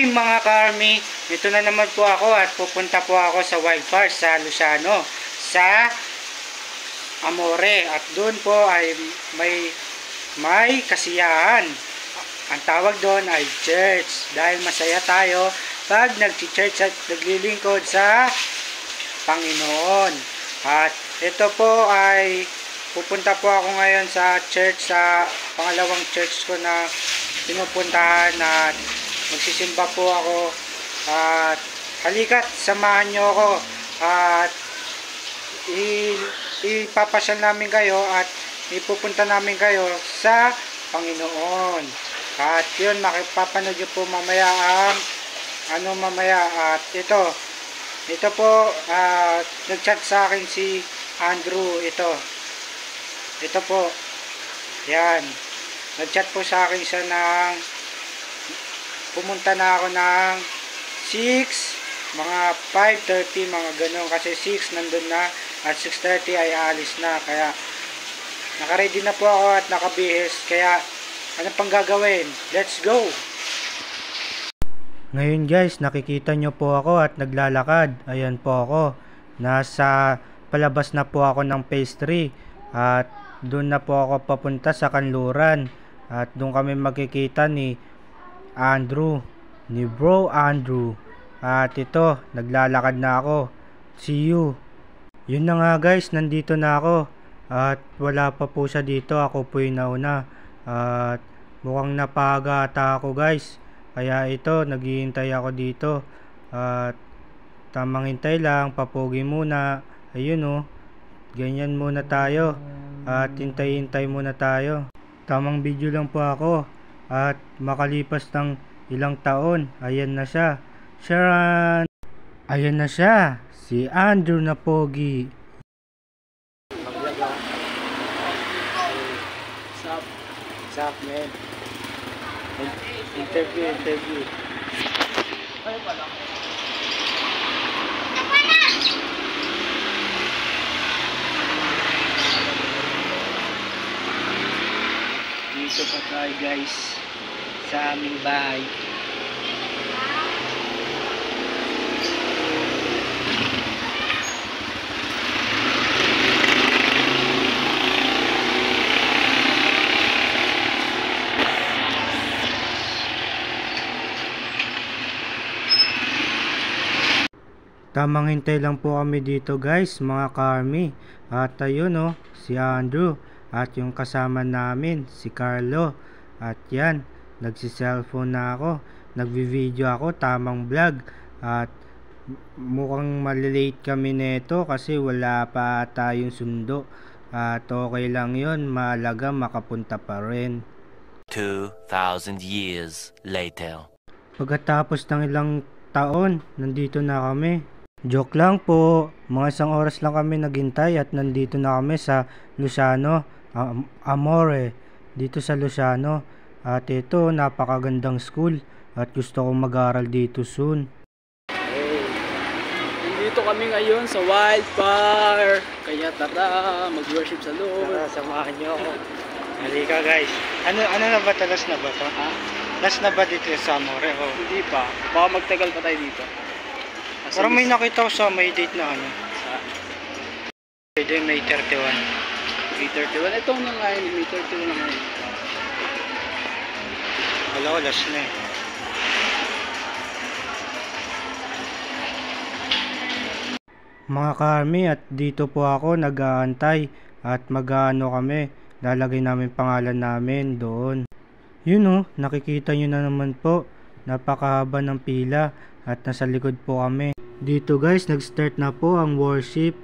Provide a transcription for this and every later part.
Hi mga ka-army, ito na naman po ako at pupunta po ako sa Wild Park sa Luciano, sa Amore, at doon po ay may kasiyahan. Ang tawag doon ay church, dahil masaya tayo pag nag-church at naglilingkod sa Panginoon. At ito po ay pupunta po ako ngayon sa church, sa pangalawang church ko na pinupuntahan, at magsisimba po ako. At halika't samahan nyo ako at ipapasyal namin kayo at ipupunta namin kayo sa Panginoon. At yun, makipapanood nyo po mamaya ang mamaya. At ito po, nag-chat sa akin si Andrew. Ito po, yan, nag-chat po sa akin siya ng pumunta na ako ng 6, mga 5:30, mga ganun, kasi 6 nandun na at 6:30 ay aalis na, kaya nakaready na po ako at nakabihis. Kaya ano pang gagawin? Let's go! Ngayon guys, nakikita nyo po ako at naglalakad. Ayan po ako, nasa palabas na po ako ng phase 3 at doon na po ako papunta sa Kanluran, at doon kami magkikita ni Bro Andrew. At ito, naglalakad na ako. See you. Yun na nga guys, nandito na ako. At wala pa po siya dito, ako po yung nauna. At mukhang napaga ata ako guys. Kaya ito, naghihintay ako dito. At tamang hintay lang, papogi muna. Ayun oh, ganyan muna tayo. At hintay-hintay muna tayo. Tamang video lang po ako. At makalipas ng ilang taon, ayan na siya. Sharon! Ayan na siya, si Andrew na pogi. Sup, man? Interview. Ay, pala. Dito pa tayo guys, sa aming bahay. Tamang hintay lang po kami dito guys, mga ka-army. At ayun oh, si Andrew at yung kasama namin, si Carlo. At yan, nagsi-cellphone na ako, nagvi-video ako, tamang vlog. At mukhang malilate kami neto kasi wala pa tayong sundo. At okay lang yun, mahalaga makapunta pa rin. 2,000 years later. Pagkatapos ng ilang taon, nandito na kami. Joke lang po, mga isang oras lang kami naghintay at nandito na kami sa Luciano, Amore, dito sa Luciano. At ito, napakagandang school at gusto kong mag-aral dito soon. Hey, nandito kami ngayon sa Wild Park, kaya tara, mag-worship sa Lord. Tara, samahan nyo ako. Halika guys. Ano na ba? Last na ba ito? Ha? Last na ba dito sa Amore? Oh. Hindi pa, baka magtagal pa tayo dito. Pero may nakita ko sa may date na ano. May 31. May 31. Ito na nga yun. May 31 na ngayon. Wala ko, last na eh. Mga ka-army, at dito po ako nag-aantay at mag-aano kami. Lalagay namin pangalan namin doon. Yun oh, nakikita nyo na naman po. Napakahaba ng pila at nasa likod po kami. Dito guys, nag-start na po ang worship.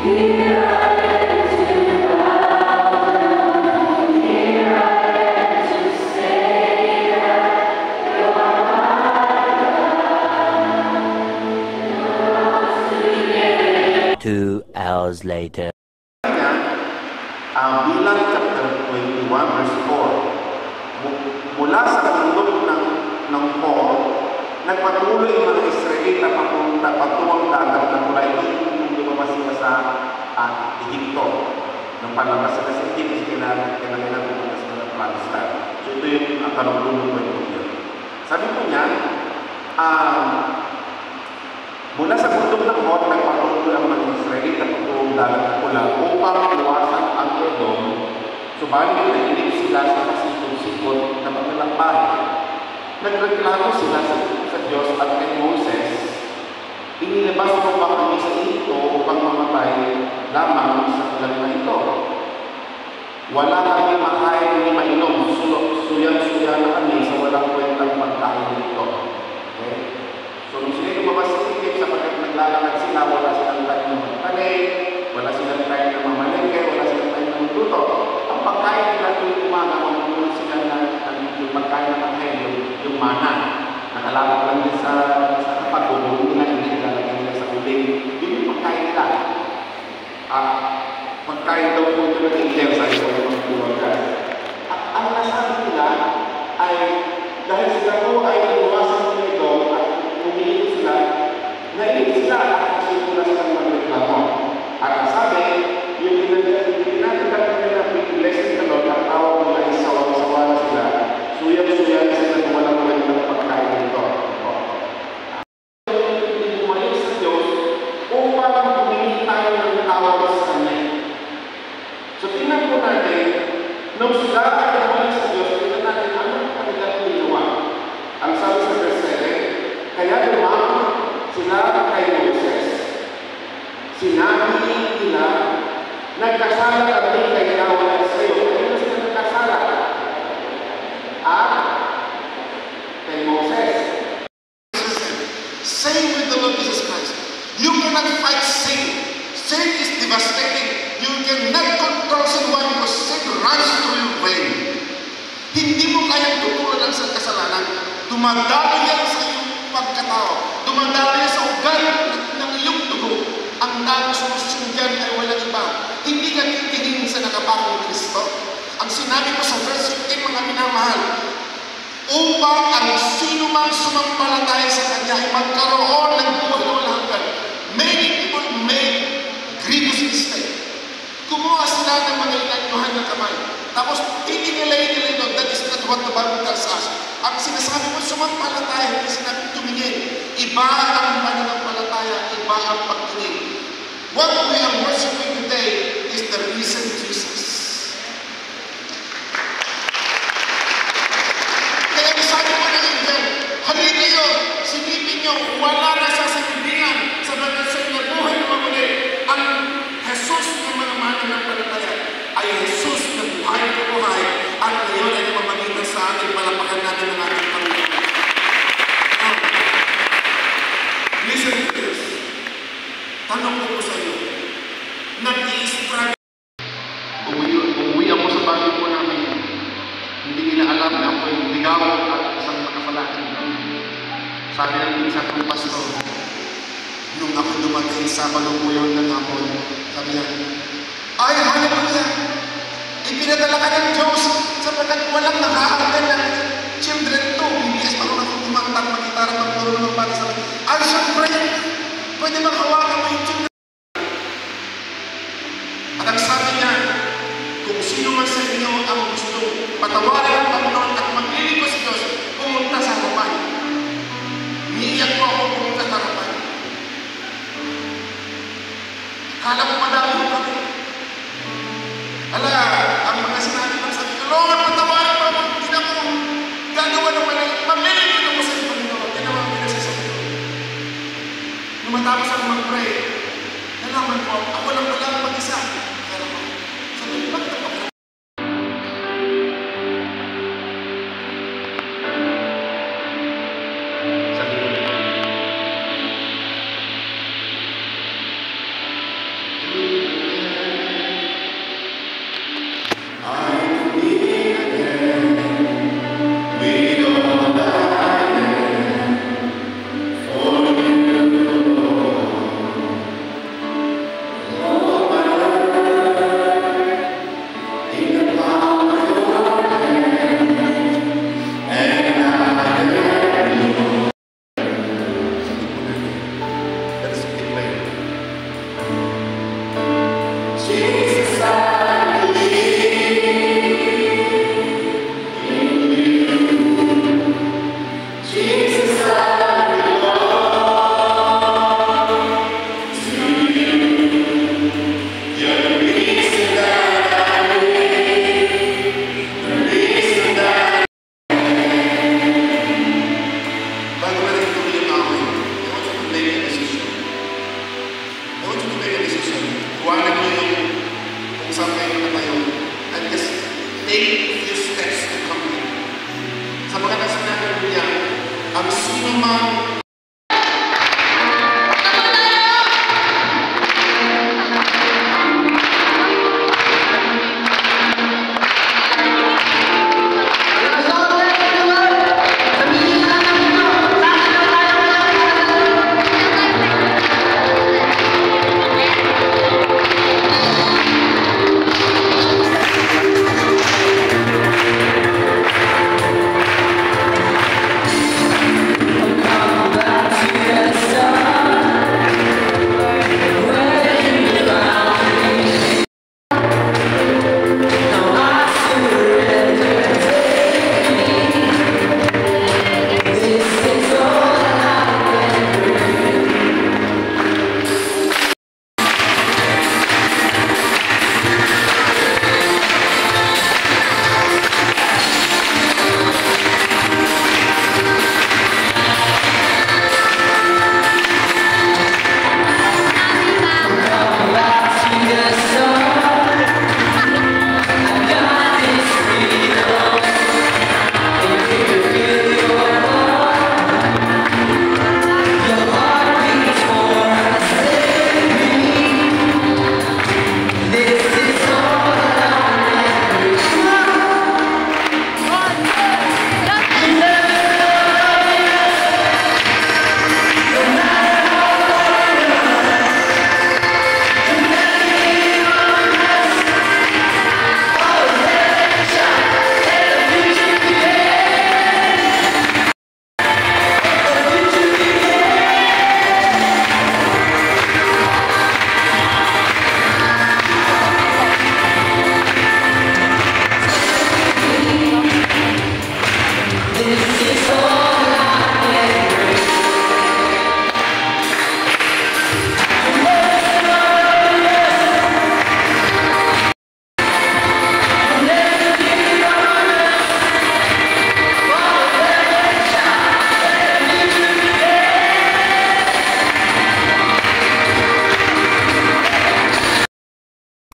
Two hours later. Bilang chapter 21 verse 4, mula sa bundok ng Hor, nagpatuloy ang mga Israelita patungong dagat na mula nung lumabas sila sa Egypto. Nung palabas sila sa Egypto, kailangan pumunta sila ng Promised Land. So ito yung karugtong ng kwento niya. Sabi po niya, mula sa bundok ng Hor, nagpatuloy ang mga Israelita patungong dagat na pula upang luwasan ang Edom. Subalit nainip sila sa pasikot-sikot na maglalakbay. Nagreklamo sila sa Diyos at kay Moses, inilabas mo ba kami sa ito upang mamatay lamang sa ulan na ito? Wala kami makain ni mainom, suyang-suya na kami sa walang kwentang pagkain nito. Okay? So, nung sila lumabas sa Egypt, sapagkat naglalakad sila, wala silang tayo ng magtanay, wala silang tayo ng mamalengke, wala silang tayo ng magluto. Ang pagkain nila tuwing umaga, mamununan sila yung pagkain ng angel, yung mana. Nakalapit lang din sa pagbubuo nila, inilalagay nila sa uling. Yun yung pagkain nila. Pagkain daw po ito ng angel sa iyo ng mga buwagan. Ang nasabi nila ay dahil sila po ay iwasan nila ito at umiinit sila, nainit sila at sila silang magreklamo. At ang sabi, yung pinagkakaroon nila blessing the Lord, ang tawag nila ay sawa-sawa na sila, suya-suya na sila kung walang magandang pagkain nito. Hindi bumalik sa Diyos upang humingi tayo ng tawag sa Kanya. So tingnan po natin, nung sila ay bumalik sa Diyos, tingnan natin anong kanilang ginawa. Ang sabi sa verse 7, kaya lumapit sila kay Moses, sinabi nila, nagkasala kami kay Yahweh sa iyo. Kaya na sila nagkasala? Kay Moses. Same with the Lord Jesus Christ. You cannot fight sin. Sin is devastating. You cannot control sin. Why? Because sin runs through your brain. Hindi mo kayang tutulan sa kasalanan. Dumadalo yan sa iyong pagkatao. Dumadalo yan sa ugat ng iyong dugo. Ang daming solusyon dyan ay walang iba. Hindi ka titingin sa nakapakong Kristo. Ang sinabi ko sa verse 15, mga minamahal, upang ang sino mang sumampalataya sa Kanya ay magkaroon ng buhay na walang hanggan. Many people make grievous mistake. Kumuha sila ng mga inanyuhan ng kamay. Tapos titinilay nila ito. That is not what the Bible tells us. Ang sinasabi mo, sumampalataya, hindi sinabi tumingin. Iba ang pananampalataya, iba ang pagtingin. What we are worshiping today is the risen Jesus. Kaya sabi ko ng angel, halika kayo, silipin nyo, wala na sa sanibingan sa buhay na mamuli. Ang Jesus na manamanan ng palataya ay Jesus na buhay na buhay at ngayon ay namamagitan sa atin, palapakan natin ang ating Panginoon. Listen to this. Tanong ko sa iyo, nag-i-struggle. Umuwi ako sa bahay po namin. Hindi nila alam na ako yung ligaw at isang makapalaki. Sabi ng pinsan kong pastor, nung ako dumating sa kalukuyan ng hapon, sabi niya, ay, hallelujah! Ipinadala ka ng Diyos sapagkat walang nakahanggan ng children to. BBS, marunong akong kumantang, magitara, magturo ng bata sa akin. Ay, syempre, pwede bang hawakan mo yung children? At ang sabi niya, kung sino man sa inyo ang gusto patawarin ang Panginoon at maglilingkod sa Diyos, pumunta sa harapan. Niiyak ko ako pumunta sa harapan. Kala ko madami ko kami. Ala, ang mga sinabi ko sa Diyos, Lord, patawarin mo ako, hindi na ko gagawa ng maglilingkod ako sa Panginoon. Yan ang mga pinagsasabi ko. Nung matapos ako mag-pray, nalaman ko, ako lang pala ang mag-isa. Pero sabi ko, bakit ako? Sabi ko, Ang sino man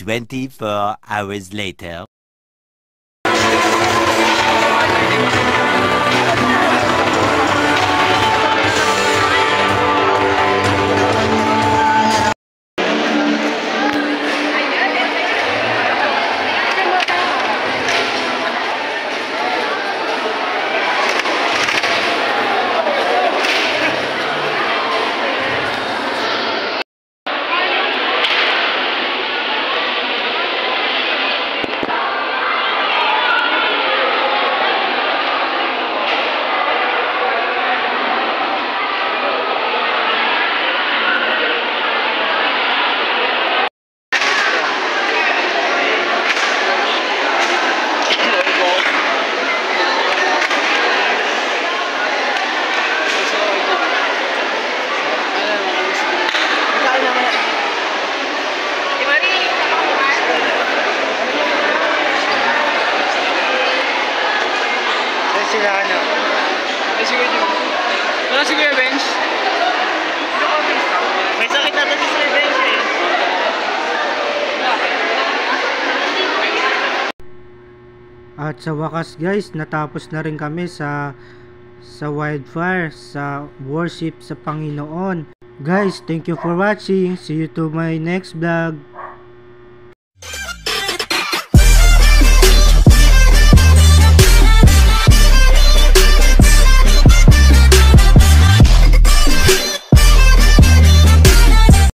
"24 hours later." Sila ano? Wala si Kuya Benz. May sakit natin si Sir Benz eh. At sa wakas guys, natapos na rin kami sa wildfire, sa worship sa Panginoon. Guys, thank you for watching. See you to my next vlog.